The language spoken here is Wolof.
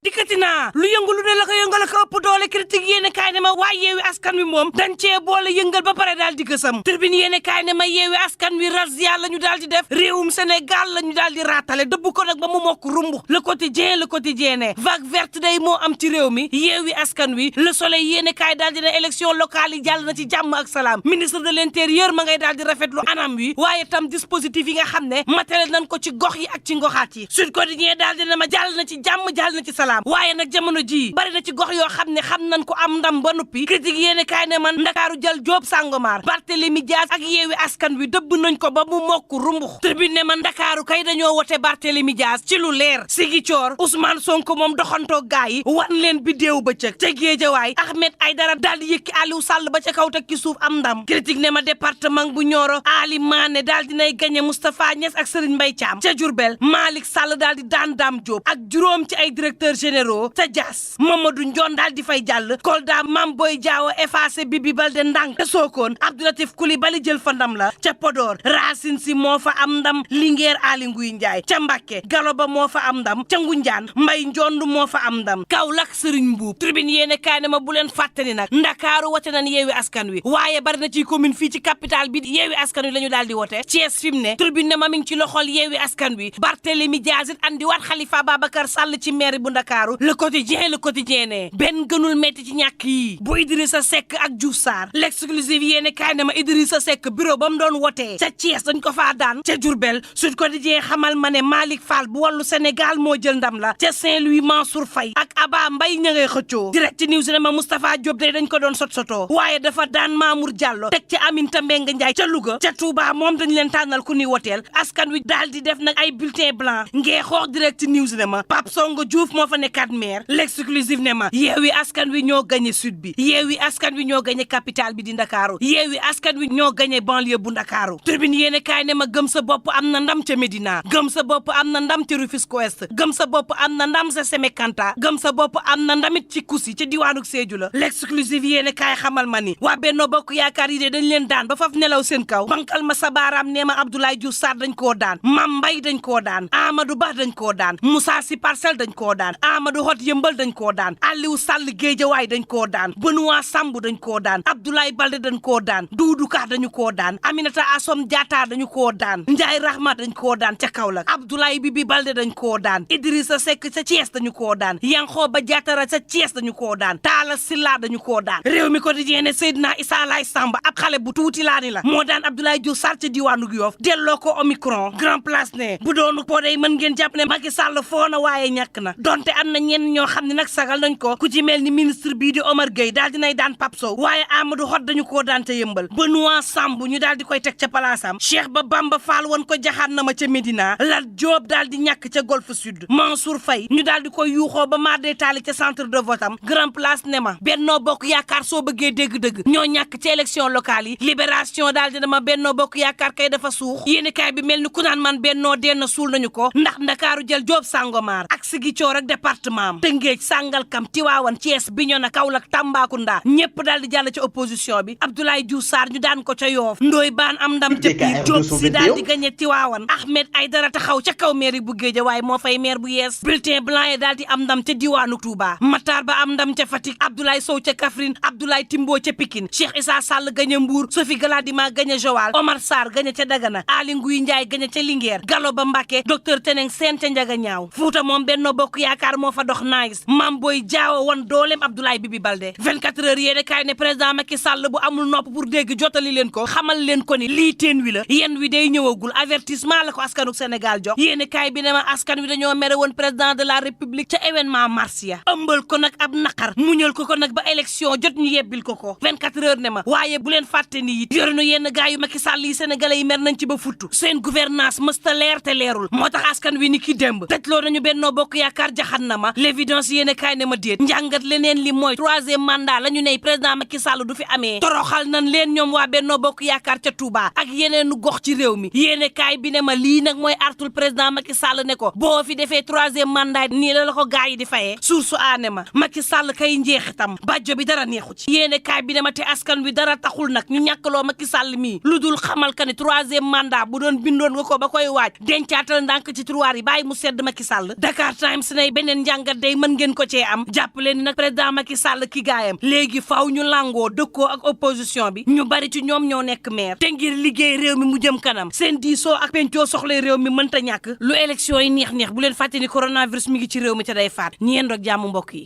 dikkati naa lu yëngu lu ne la ko yëngal ko ëpp doole critique yéene kaay ne ma waaye yeewi askan wi moom dañ cee boole yëngal ba pare daal di gësam tribune yéene kaay ne ma yeewi askan wi razzia la ñu daal di def réewum Sénégal la ñu daal di raatale dëbb ko nag ba mu mokk rumbu le quotidien ne vague verte day moo am ci réew mi yeewi askan wi le soleil yéene kaay daal dina élection locale yi jàll na ci jàmm ak salaam ministre de l'intérieur ma ngay daal di rafetlu anam wi waaye tam dispositif yi nga xam ne matériel nañ ko ci gox yi ak ci ngoxaat yi Sud Quotidien daal dina ma jàll na ci jàmm jàll na ci salaam waaye nag jamono ji bari na ci gox yoo xam ne xam nañ ko am ndam ba noppi critique yéene kaay ne man Ndakaaru jël Jóob Sangomar Barthélémy Dias ak yeewi askan wi dëbb nañ ko ba mu mokk rumbux tribune ne man Ndakaaru kay dañoo wote Barthélémy Dias ci lu leer Ziguinchor Ousmane Sonko moom doxantoo gaa yi wan leen bidéew bëccëg ca Géejawaay Ahmed Aïdara daal di yëkki Aliou Sall ba ca kaw teg ci suuf am ndam critique ne ma département bu Nioro Ali Mané daal dinay gagné Moustapha Niass ak Serigne Mbaye Thiam ca Diourbel Malick Sall daal di daan Dame Diop ak juróom ci ay directeurs généraux ca Diass Mamadou Ndione daal di fay jàll Kolda Mame Boye Diao effacé Bibi Baldé ndànk ca Sokone Abdoulatif Coulibaly jël fa ndam la ca Podor Racine Sy moo fa am ndam Linguère Aly Ngouille Ndiaye ca Mbacké Galoba moo fa am ndam ca Ngoundiane Mbaye Ndione moo fa am ndam Kaolack Serigne Mboup tribune yéene kaay ne ma bu leen fàttali nag Ndakaaru wote nañ yeewi askan wi waaye bari na ci commune fii ci capitale bi yeewi askan wi la ñu daal di wote Thiès fi mu ne tribune ne ma mi ngi ci loxol yeewi askan wi Barthélémy Dias it andi waat Khalifa Babacar Sall ci maire bu Ndakaaru le quotidien ne benn gënul metti ci ñàkk yi bu Idrissa Seck ak Diouf Sarr l'exclusive yéene kaay ne ma Idrissa Seck bureau ba mu doon wotee ca Thiès dañ ko faa daan ca Diourbel Sud Quotidien xamal ma ne Malick Fall bu Wallu Sénégal moo jël ndam la ca Saint-Louis Mansour Faye ak Aba Mbaye ña ngay xëccoo direct news ne ma Moustapha Diop day dañ ko doon sot-sotoo waaye dafa daan Mamour Diallo teg ca Aminata Mbengue Ndiaye ca Louga ca Touba moom dañ leen tànnal ku ni woteel askan wi daal di def nag ay bulletin blanc ngee xoox direct news ne ma Pape Songo Diouf moo fa nekkaat maire l'exclusive ne ma yeewi askan wi ñoo gagné sud bi yeewi askan wi ñoo gagné capitale bi di Ndakaaru yeewi askan wi ñoo gagné banlieue bu Ndakaaru tribune yéene kaay ne ma gëm sa bopp am na ndam ca Médina gëm sa bopp am na ndam ca Rufisque Ouest gëm sa bopp am na ndam sa Sémékanta gëm sa bopp am na ndamit ci Kousi ca diwaanu Sédhiou la l'exclusive yéene kaay xamal ma ni waa Benno Bokk Yaakaar yi de dañ leen daan ba faf nelaw seen kaw bankal ma sa baaraam nee ma Abdoulaye Diouf Sarr dañ koo daan Mame Mbaye dañ koo daan Amadou Ba dañ koo daan Moussa Sy Parcelles dañ koo daan Amadou Hott Yëmbal dañ koo daan Aliou Sall Guédiawaye dañ koo daan Benoît Sambou dañ koo daan Abdoulaye Baldé dañ koo daan Doudou Ka dañu koo daan Aminata Assome Diatta dañu koo daan Ndiaye Rahma dañ koo daan ca Kaolack Abdoulaye Bibi Baldé dañ koo daan Idrissa Seck ca Thiès dañu koo daan Yankhoba Diattara ca Thiès dañu koo daan Talla Sylla dañu koo daan réew mi quotidien ne Seydina Issa Laye Samba ab xale bu tuuti laa ni la moo daan Abdoulaye Diouf Sarr ca diwaanu Yoff delloo ko Omicron Grand Place ne bu doonu po day mën ngeen jàpp ne Macky Sall foo na waaye ñàkk na donte am na ñenn ñoo xam ne nag sagal nañ ko ku ci mel ni ministre bii di Omar Gueye daal dinay daan Pape Sow waaye Amadou Hott dañu koo daan ca Yëmbal Benoît Sambou ñu daal di koy teg ca palaasam Cheikh Bamba Fall woon ko jaxaan na ma ca Médina Lat Diop daal di ñàkk ca Golf Sud Mansour Faye ñu daal di koy yuuxoo ba maardee taali ca centre de vote am Grand Place ne ma Benno Bokk Yaakaar soo bëggee dégg-dëgg ñoo ñàkk ci élection locale yi Libération daal di dama Benno Bokk Yaakaar kay dafa suux yéeni kaay bi mel ni ku naan man Benno denn suul nañu ko ndax Ndakaaru jël Jóob Sangomar ak Ziguinchor ak département am Tëngéej Sangalkam Tivaouane Thiès Bignona Kaolack Tambacounda ñëpp daal di jàll ci opposition bi Abdoulaye Diouf Sarr ñu daan ko ca Yoff Ndoye Bane am ndam ca Pire Diop si daal di gagné Tivaouane Ahmed Aïdara taxaw ca kaw mairie bu Guédiawaye moo fay maire bu yees bulletin blanc yi daal di am ndam ca diwaanu Touba Matar Ba am ndam ca Fatick Abdoulaye Sow ca Kaffrine Abdoulaye Timbo ca Pikine Cheikh Issa Sall gagné Mbour Sophie Gladima gagné Joal Omar Sarr gagné ca Dagana Aly Ngouille Ndiaye gagné ca Linguère Gallo Ba Mbacké docteur Teneng Sène ca Ndiaganiao Fouta moom Benno Bokk Yaakaar moo fa dox nice Mame Boye Diao wan dooleem Abdoulaye Bibi Baldé 24 heures yéene kaay ne président Macky Sall bu amul nopp pour dégg jottali leen ko xamal leen ko ni lii teen wi la yéen wi day ñëwagul avertissement la ko askanu Sénégal jox yéene kaay bi ne ma askan wi dañoo mere woon président de la République ca événement mars ya ëmbal ko nag ab naqar muñal ko nag ba élection jot ñu yebbil ko 24 heures ne ma waaye bu leen fàtte ni it yorenu yenn gaay yu Macky Sall yi sénégalais yi mer nañ ci ba futtu seen gouvernance mësta leer te leerul moo tax askan wi ni ki démb tëjloo nañu Benno Bokk Yaakaar jaxan na ma l'évidence yéene kaay ne ma déet njàngat leneen li mooy troisième mandat la ñu ne président Macky Sall du fi amee toroxal nañ leen ñoom waa Benno Bokk Yaakaar ca Touba ak yeneenu gox ci réew mi yéene kaay bi ne ma lii nag mooy artul président Macky Sall ne ko boo fi defee troisième mandat nii la ko gaay yi di fayee source aane ma Macky Sall kay njeexitam bàjjo bi dara neexu ci yéene kaay bi ne ma te askan wi dara taxul nag ñu ñàkkaloo Macky Sall mii lu dul xamal ka ne troisième mandat bu doon bindoon nga ko ba koy waaj dencaatal ndànk ci tiroir yi bàyyi mu sedd Macky Sall Dakar Times ne beneen beneen njàngat day mën ngeen ko cee am jàpp leen nag président Macky Sall ki gaayam léegi faaw ñu langoo dëkkoo ak opposition bi ñu bari ci ñoom ñoo nekk maire te ngir liggéey réew mi mu jëm kanam seen diisoo ak pencoo soxla réew mi mënta ñàkk lu élection yi neex bu leen fàtte ni coronavirus mi ngi ci réew mi te day faat ñi yendoog jàmm mbokk yi